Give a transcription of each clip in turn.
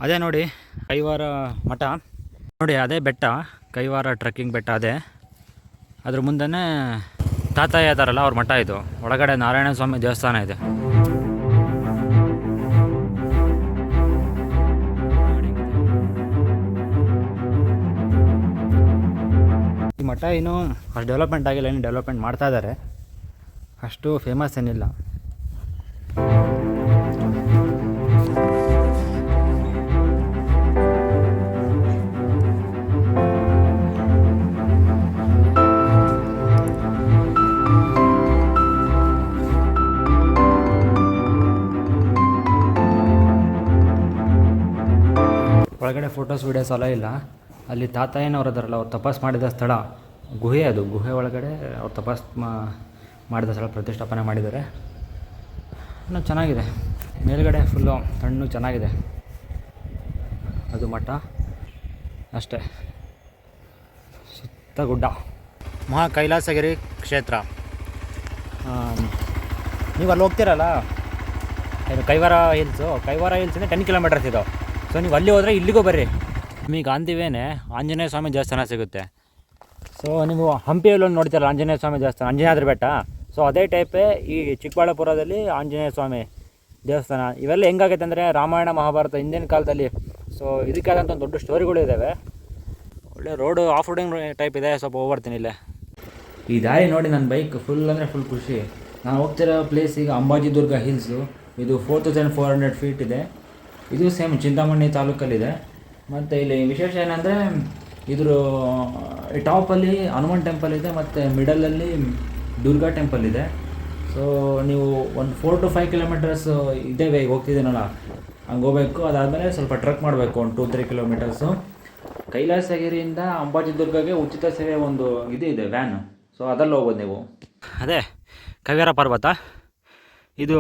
ಅದೇ ನೋಡಿ ಕೈವಾರ ಮಠ ನೋಡಿ, ಅದೇ ಬೆಟ್ಟ ಕೈವಾರ ಟ್ರೆಕ್ಕಿಂಗ್ ಬೆಟ್ಟ. ಅದೇ ಅದ್ರ ಮುಂದೆನೇ ತಾತಯ್ಯ ಇದ್ದಾರಲ್ಲ ಅವ್ರ ಮಠ ಇದು. ಒಳಗಡೆ ನಾರಾಯಣ ಸ್ವಾಮಿ ದೇವಸ್ಥಾನ ಇದೆ. ಈ ಮಠ ಇನ್ನೂ ಅಷ್ಟು ಡೆವಲಪ್ಮೆಂಟ್ ಆಗಿಲ್ಲ, ಏನು ಡೆವಲಪ್ಮೆಂಟ್ ಮಾಡ್ತಾ ಇದ್ದಾರೆ. ಅಷ್ಟು ಫೇಮಸ್ ಏನಿಲ್ಲ. ಒಳಗಡೆ ಫೋಟೋಸ್ ವೀಡಿಯೋಸ್ ಎಲ್ಲ ಇಲ್ಲ. ಅಲ್ಲಿ ತಾತಯ್ಯನವ್ರು ಅದಾರಲ್ಲ, ಅವ್ರು ತಪಸ್ ಮಾಡಿದ ಸ್ಥಳ ಗುಹೆ. ಅದು ಗುಹೆ ಒಳಗಡೆ ಅವ್ರು ತಪಸ್ ಮಾಡಿದ ಸ್ಥಳ ಪ್ರತಿಷ್ಠಾಪನೆ ಮಾಡಿದ್ದಾರೆ. ಇನ್ನೂ ಚೆನ್ನಾಗಿದೆ, ಮೇಲ್ಗಡೆ ಫುಲ್ಲು ಹಣ್ಣು ಚೆನ್ನಾಗಿದೆ. ಅದು ಮಠ ಅಷ್ಟೇ, ಸುತ್ತ ಗುಡ್ಡ. ಮಹಾ ಕೈಲಾಸಗಿರಿ ಕ್ಷೇತ್ರ. ನೀವು ಅಲ್ಲಿ ಹೋಗ್ತೀರಲ್ಲ, ಕೈವಾರ ಹಿಲ್ಸಿಂದ 10 ಕಿಲೋಮೀಟರ್ಸ್ ಇದು. ಸೊ ನೀವು ಅಲ್ಲಿ ಹೋದರೆ ಇಲ್ಲಿಗೂ ಬರ್ರಿ, ನಿಮಗೆ ಗಾಂಧಿವೇನೆ ಆಂಜನೇಯ ಸ್ವಾಮಿ ದೇವಸ್ಥಾನ ಸಿಗುತ್ತೆ. ಸೊ ನೀವು ಹಂಪಿಯಲ್ಲಿ ಒಂದು ನೋಡ್ತೀರಲ್ಲ ಆಂಜನೇಯ ಸ್ವಾಮಿ ದೇವಸ್ಥಾನ, ಅಂಜನಾದ್ರಿ ಬೆಟ್ಟ. ಸೊ ಅದೇ ಟೈಪೇ ಈ ಚಿಕ್ಕಬಳ್ಳಾಪುರದಲ್ಲಿ ಆಂಜನೇಯ ಸ್ವಾಮಿ ದೇವಸ್ಥಾನ. ಇವೆಲ್ಲ ಹೆಂಗಾಗೈತೆ ಅಂದರೆ ರಾಮಾಯಣ ಮಹಾಭಾರತ ಹಿಂದಿನ ಕಾಲದಲ್ಲಿ. ಸೊ ಇದಕ್ಕಾದಂಥ ಒಂದು ದೊಡ್ಡ ಸ್ಟೋರಿಗಳು ಇದ್ದಾವೆ. ಒಳ್ಳೆ ರೋಡು ಆಫ್ ರೋಡಿಂಗ್ ಟೈಪ್ ಇದೆ. ಸ್ವಲ್ಪ ಹೋಗ್ಬರ್ತೀನಿ ಇಲ್ಲೇ. ಈ ದಾರಿ ನೋಡಿ, ನನ್ನ ಬೈಕ್ ಫುಲ್ ಅಂದರೆ ಫುಲ್ ಖುಷಿ. ನಾನು ಹೋಗ್ತಿರೋ ಪ್ಲೇಸ್ ಈಗ ಅಂಬಾಜಿದುರ್ಗ ಹಿಲ್ಸು. ಇದು 4400 ಫೀಟ್ ಇದೆ. ಇದು ಸೇಮ್ ಚಿಂತಾಮಣಿ ತಾಲೂಕಲ್ಲಿದೆ. ಮತ್ತು ಇಲ್ಲಿ ವಿಶೇಷ ಏನಂದರೆ ಇದ್ರ ಟಾಪಲ್ಲಿ ಹನುಮಾನ್ ಟೆಂಪಲ್ ಇದೆ, ಮತ್ತು ಮಿಡಲಲ್ಲಿ ದುರ್ಗಾ ಟೆಂಪಲ್ ಇದೆ. ಸೊ ನೀವು ಒಂದು 4 to 5 ಕಿಲೋಮೀಟರ್ಸ್ ಇದೇ ಈಗ ಹೋಗ್ತಿದ್ದೀನಲ್ಲ, ಹಂಗೆ ಹೋಗ್ಬೇಕು. ಅದಾದಮೇಲೆ ಸ್ವಲ್ಪ ಟ್ರಕ್ ಮಾಡಬೇಕು, ಒಂದು 2-3 ಕಿಲೋಮೀಟರ್ಸು. ಕೈಲಾಸಗಿರಿಯಿಂದ ಅಂಬಾಜಿದುರ್ಗಗೆ ಉಚಿತ ಸೇವೆ ಒಂದು ಇದೆ ವ್ಯಾನು. ಸೊ ಅದರಲ್ಲಿ ಹೋಗ್ಬೋದು ನೀವು. ಅದೇ ಕೈವಾರ ಪರ್ವತ, ಇದು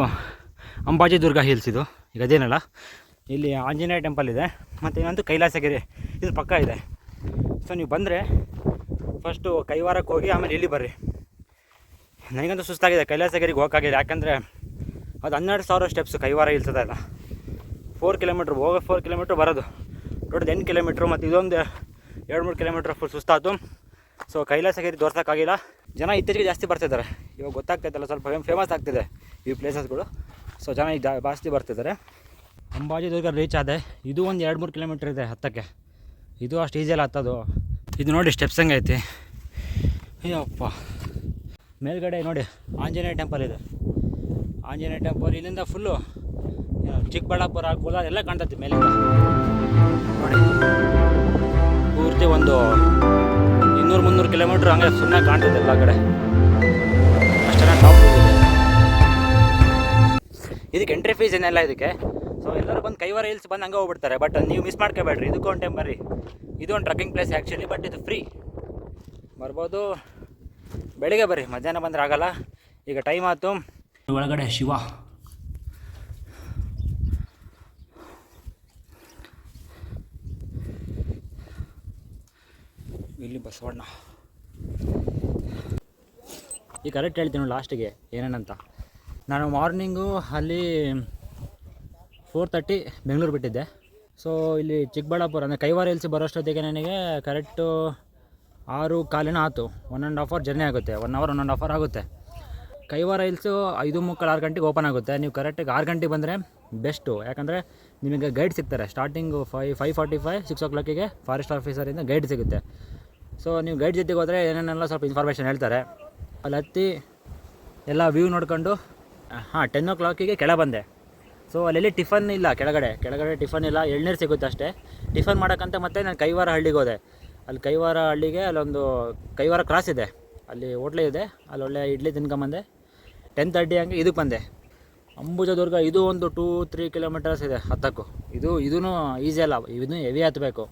ಅಂಬಾಜಿದುರ್ಗ ಹಿಲ್ಸ್. ಇದು ಈಗ ಅದೇನಲ್ಲ, ಇಲ್ಲಿ ಆಂಜನೇಯ ಟೆಂಪಲ್ ಇದೆ, ಮತ್ತು ಇನ್ನೊಂದು ಕೈಲಾಸಗಿರಿ ಇದು ಪಕ್ಕ ಇದೆ. ಸೊ ನೀವು ಬಂದರೆ ಫಸ್ಟು ಕೈವಾರಕ್ಕೆ ಹೋಗಿ ಆಮೇಲೆ ಇಲ್ಲಿ ಬರ್ರಿ. ನನಗಂತೂ ಸುಸ್ತಾಗಿದೆ, ಕೈಲಾಸಗಿರಿಗೆ ಹೋಗೋಕ್ಕಾಗಿದೆ. ಯಾಕಂದರೆ ಅದು 12,000 ಸ್ಟೆಪ್ಸು ಕೈವಾರ ಇಲ್ಸೋದಲ್ಲ. 4 ಕಿಲೋಮೀಟ್ರ್ ಹೋಗೋ, 4 ಕಿಲೋಮೀಟ್ರ್ ಬರೋದು, ಟೋಟಲ್ 10 ಕಿಲೋಮೀಟ್ರು. ಮತ್ತು ಇದೊಂದು 2-3 ಕಿಲೋಮೀಟ್ರ್ ಫುಲ್ ಸುಸ್ತಾಯಿತು. ಸೊ ಕೈಲಾಸಗಿರಿ ತೋರ್ಸೋಕ್ಕಾಗಿಲ್ಲ. ಜನ ಇತ್ತೀಚೆಗೆ ಜಾಸ್ತಿ ಬರ್ತಿದ್ದಾರೆ, ಇವಾಗ ಗೊತ್ತಾಗ್ತಾಯಿತ್ತಲ್ಲ, ಸ್ವಲ್ಪ ಫೇಮಸ್ ಆಗ್ತಿದೆ ಈ ಪ್ಲೇಸಸ್ಗಳು. ಸೊ ಜನ ಈಗ ಜಾಸ್ತಿ ಬರ್ತಿದ್ದಾರೆ. ಅಂಬಾಜಿದುರ್ಗ ರೀಚ್ ಆದೆ. ಇದು ಒಂದು 2-3 ಕಿಲೋಮೀಟ್ರ್ ಇದೆ ಹತ್ತಕ್ಕೆ. ಇದು ಅಷ್ಟು ಈಸಿಯಲ್ಲ ಹತ್ತೋದು. ಇದು ನೋಡಿ ಸ್ಟೆಪ್ಸ್ ಹೆಂಗೈತಿ, ಅಯ್ಯಪ್ಪ. ಮೇಲ್ಗಡೆ ನೋಡಿ ಆಂಜನೇಯ ಟೆಂಪಲ್ ಇದೆ. ಆಂಜನೇಯ ಟೆಂಪಲ್ ಇಲ್ಲಿಂದ ಫುಲ್ಲು ಚಿಕ್ಕಬಳ್ಳಾಪುರ, ಕೋಲಾರ ಎಲ್ಲ ಕಾಣ್ತೈತಿ ಮೇಲಿಂದ ನೋಡಿ. ಪೂರ್ತಿ ಒಂದು 200-300 ಕಿಲೋಮೀಟ್ರ್ ಹಂಗೆ ಸುಮ್ಮನೆ ಕಾಣ್ತೈತೆ ಎಲ್ಲ ಕಡೆ. ಅಷ್ಟು ಚೆನ್ನಾಗಿ ಟಾಪ್ ಇದೆ. ಇದಕ್ಕೆ ಎಂಟ್ರಿ ಫೀಸ್ ಏನೆಲ್ಲ ಇದಕ್ಕೆ. ಸೊ ಎಲ್ಲರೂ ಬಂದು ಕೈವಾರ ಹಿಲ್ಸ್ ಬಂದು ಹಂಗೆ ಹೋಗ್ಬಿಡ್ತಾರೆ. ಬಟ್ ನೀವು ಮಿಸ್ ಮಾಡ್ಕೋಬೇಡ್ರಿ, ಇದಕ್ಕೂ ಒಂದು ಟೈಮ್ ಬರ್ರಿ. ಇದು ಒಂದು ಟ್ರಕ್ಕಿಂಗ್ ಪ್ಲೇಸ್ ಆ್ಯಕ್ಚುಲಿ, ಬಟ್ ಇದು ಫ್ರೀ. ಬರ್ಬೋದು, ಬೆಳಿಗ್ಗೆ ಬರ್ರಿ, ಮಧ್ಯಾಹ್ನ ಬಂದರೆ ಆಗಲ್ಲ. ಈಗ ಟೈಮ್ ಆಯ್ತು. ಒಳಗಡೆ ಶಿವ, ಇಲ್ಲಿ ಬಸವಣ್ಣ. ಈಗ ಕರೆಕ್ಟ್ ಹೇಳ್ತೀನಿ ಲಾಸ್ಟಿಗೆ ಏನೇನಂತ. ನಾನು ಮಾರ್ನಿಂಗು ಅಲ್ಲಿ 4:30 ಬೆಂಗಳೂರು ಬಿಟ್ಟಿದ್ದೆ. ಸೊ ಇಲ್ಲಿ ಚಿಕ್ಕಬಳ್ಳಾಪುರ ಅಂದರೆ ಕೈವಾರ ಹಿಲ್ಸ್ ಬರೋಷ್ಟೊತ್ತಿಗೆ ನನಗೆ ಕರೆಕ್ಟು 6:15 ಆಯಿತು. 1.5 ಅವರ್ ಜರ್ನಿ ಆಗುತ್ತೆ, 1 ಅವರ್ 1.5 ಅವರ್ ಆಗುತ್ತೆ. ಕೈವಾರ ಹಿಲ್ಸು 5:45-6 ಗಂಟೆಗೆ ಓಪನ್ ಆಗುತ್ತೆ. ನೀವು ಕರೆಕ್ಟಾಗಿ 6 ಗಂಟೆಗೆ ಬಂದರೆ ಬೆಸ್ಟು. ಯಾಕಂದರೆ ನಿಮಗೆ ಗೈಡ್ ಸಿಗ್ತಾರೆ. ಸ್ಟಾರ್ಟಿಂಗು 5:45-6 o'clock ಫಾರೆಸ್ಟ್ ಆಫೀಸರಿಂದ ಗೈಡ್ ಸಿಗುತ್ತೆ. ಸೊ ನೀವು ಗೈಡ್ ಜೊತೆಗೆ ಹೋದರೆ ಏನೇನೆಲ್ಲ ಸ್ವಲ್ಪ ಇನ್ಫಾರ್ಮೇಷನ್ ಹೇಳ್ತಾರೆ. ಅಲ್ಲಿ ಹತ್ತಿ ಎಲ್ಲ ವ್ಯೂ ನೋಡ್ಕೊಂಡು 10 o'clock ಕೆಳಗೆ ಬಂದೆ. ಸೊ ಅಲ್ಲೆಲ್ಲಿ ಟಿಫನ್ ಇಲ್ಲ, ಕೆಳಗಡೆ ಟಿಫನ್ ಇಲ್ಲ, ಎಳ್ನೀರು ಸಿಗುತ್ತೆ ಅಷ್ಟೇ. ಟಿಫನ್ ಮಾಡೋಕ್ಕಂತ ಮತ್ತೆ ನಾನು ಕೈವಾರ ಹಳ್ಳಿಗೆ ಹೋದೆ. ಅಲ್ಲಿ ಕೈವಾರ ಹಳ್ಳಿಗೆ ಅಲ್ಲೊಂದು ಕೈವಾರ ಕ್ರಾಸ್ ಇದೆ, ಅಲ್ಲಿ ಹೋಟ್ಲೇ ಇದೆ. ಅಲ್ಲಿ ಒಳ್ಳೆ ಇಡ್ಲಿ ತಿನ್ಕೊಂಬಂದೆ. 10:30 ಹಂಗೆ ಇದಕ್ಕೆ ಬಂದೆ. ಅಂಬುಜದುರ್ಗ ಇದು ಒಂದು 2-3 ಕಿಲೋಮೀಟರ್ಸ್ ಇದೆ ಹತ್ತಕ್ಕೂ. ಇದೂ ಈಸಿ ಅಲ್ಲ, ಇದನ್ನು ಹೆವಿ ಹತ್ತಬೇಕು.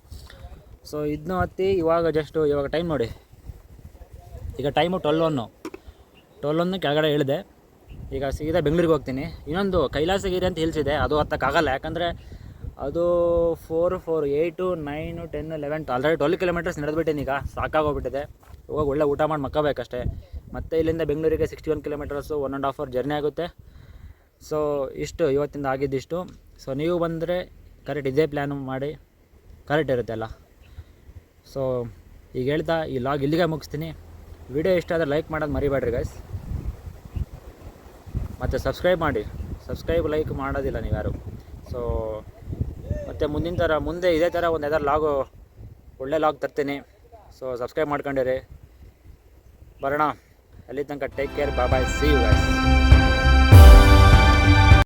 ಸೊ ಇದನ್ನು ಹತ್ತಿ ಇವಾಗ ಟೈಮ್ ನೋಡಿ, ಈಗ ಟೈಮು 12 ಕೆಳಗಡೆ ಇಳಿದೆ. ಈಗ ಸೀದಾ ಬೆಂಗಳೂರಿಗೆ ಹೋಗ್ತೀನಿ. ಇನ್ನೊಂದು ಕೈಲಾಸಗಿರಿ ಅಂತ ಹಿಲ್ಸ್ ಇದೆ, ಅದು ಹತ್ತಕ್ಕಾಗಲ್ಲ. ಯಾಕಂದರೆ ಅದು 4, 8, 9, 10, 11 ಆಲ್ರೆಡಿ 12 ಕಿಲೋಮೀಟರ್ಸ್ ನಡೆದ್ಬಿಟ್ಟಿನಿ. ಈಗ ಸಾಕಾಗೋಗ್ಬಿಟ್ಟಿದೆ. ಇವಾಗ ಒಳ್ಳೆ ಊಟ ಮಾಡಿ ಮಕ್ಕಬೇಕಷ್ಟೇ. ಮತ್ತು ಇಲ್ಲಿಂದ ಬೆಂಗಳೂರಿಗೆ 61 ಕಿಲೋಮೀಟರ್ಸು, 1.5 ಅವರ್ ಜರ್ನಿ ಆಗುತ್ತೆ. ಸೊ ಇಷ್ಟು ಇವತ್ತಿಂದ ಆಗಿದ್ದಿಷ್ಟು. ಸೊ ನೀವು ಬಂದರೆ ಕರೆಕ್ಟ್ ಇದೇ ಪ್ಲ್ಯಾನು ಮಾಡಿ ಕರೆಕ್ಟ್ ಇರುತ್ತೆ ಅಲ್ಲ. ಸೊ ಈಗ ಹೇಳ್ತಾ ಈ ಲಾಗ್ ಇಲ್ಲಿಗೆ ಮುಗಿಸ್ತೀನಿ. ವಿಡಿಯೋ ಇಷ್ಟ ಆದರೆ ಲೈಕ್ ಮಾಡೋದು ಮರಿಬೇಡ್ರಿ ಗೈಸ್, ಮತ್ತು ಸಬ್ಸ್ಕ್ರೈಬ್ ಮಾಡಿ. ಲೈಕ್ ಮಾಡೋದಿಲ್ಲ ನೀವ್ಯಾರು. ಸೊ ಮತ್ತು ಮುಂದೆ ಇದೇ ಥರ ಒಂದು ಯಾವ್ದಾರು ಲಾಗು ಒಳ್ಳೆ ಲಾಗ್ ತರ್ತೀನಿ. ಸೊ ಸಬ್ಸ್ಕ್ರೈಬ್ ಮಾಡ್ಕೊಂಡಿರಿ. ಬರೋಣ. ಅಲ್ಲಿ ತನಕ take care, bye, see you guys.